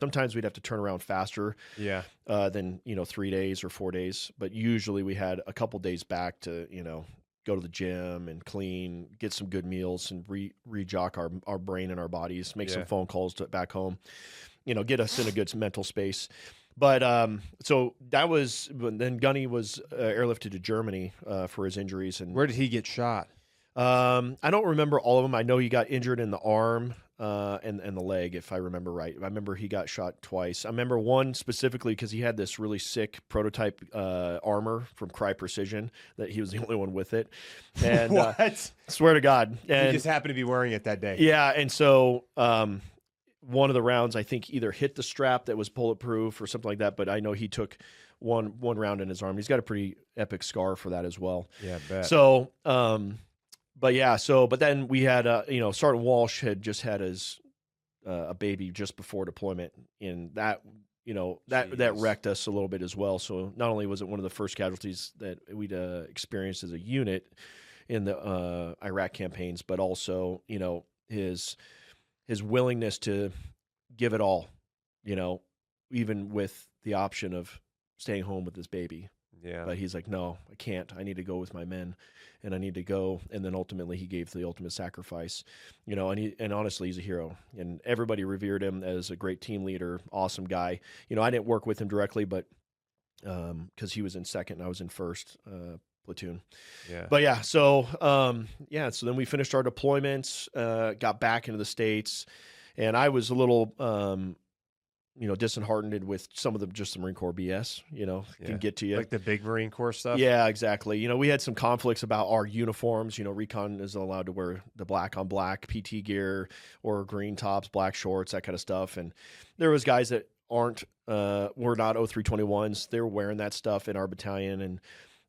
Sometimes we'd have to turn around faster Yeah. than, 3 days or 4 days. But usually we had a couple days back to, go to the gym and clean, get some good meals and rejock our brain and our bodies, make some Yeah. phone calls back home, get us in a good mental space. But so that was then Gunny was airlifted to Germany for his injuries. And Where did he get shot? I don't remember all of them. I know he got injured in the arm and the leg, if I remember right. I remember he got shot twice. I remember one specifically because he had this really sick prototype armor from Cry Precision that he was the only one with it. And What? swear to God. He And just happened to be wearing it that day. yeah, and so one of the rounds I think either hit the strap that was bulletproof or something like that, but I know he took one round in his arm. He's got a pretty epic scar for that as well. Yeah, I bet. So, but then we had, Sergeant Walsh had just had his a baby just before deployment, and that that Jeez. wrecked us a little bit as well. So not only was it one of the first casualties that we'd experienced as a unit in the Iraq campaigns, but also his willingness to give it all, even with the option of staying home with his baby. Yeah. But he's like, no, I can't. I need to go with my men, and I need to go. And then ultimately, he gave the ultimate sacrifice, and honestly, he's a hero, and everybody revered him as a great team leader, awesome guy. I didn't work with him directly, but because he was in second and I was in first platoon. Yeah. But yeah, so so then we finished our deployments, got back into the States, and I was a little disheartened with some of the Marine Corps BS, can get to you. Like the big Marine Corps stuff? Yeah, exactly. We had some conflicts about our uniforms. Recon is allowed to wear the black on black PT gear or green tops, black shorts, that kind of stuff. And there was guys that were not O321s. They were wearing that stuff in our battalion,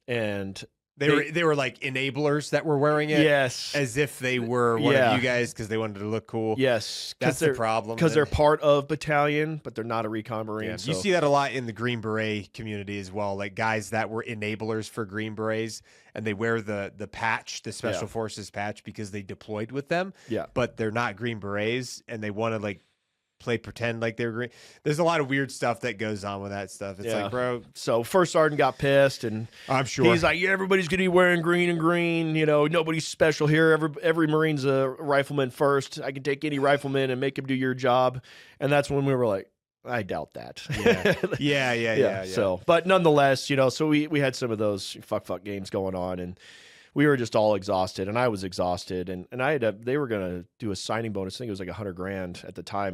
and They were like enablers that were wearing it. Yes. As if they were one of you guys because they wanted to look cool. Yes. That's the problem. Because they're part of battalion, but they're not a recon Marine. Yeah. So. You see that a lot in the Green Beret community as well. Like guys that were enablers for Green Berets, and they wear the patch, the Special Forces patch, because they deployed with them. Yeah. But they're not Green Berets, and they want to play pretend like they're green. There's a lot of weird stuff that goes on with that stuff. It's like, bro. So first sergeant got pissed, and I'm sure he's like, "Yeah, everybody's gonna be wearing green and green. Nobody's special here. Every Marine's a rifleman first. I can take any rifleman and make him do your job." And that's when we were like, "I doubt that." Yeah. So, but nonetheless, so we had some of those fuck games going on, and we were just all exhausted, and I was exhausted, and they were gonna do a signing bonus. I think it was like $100,000 at the time.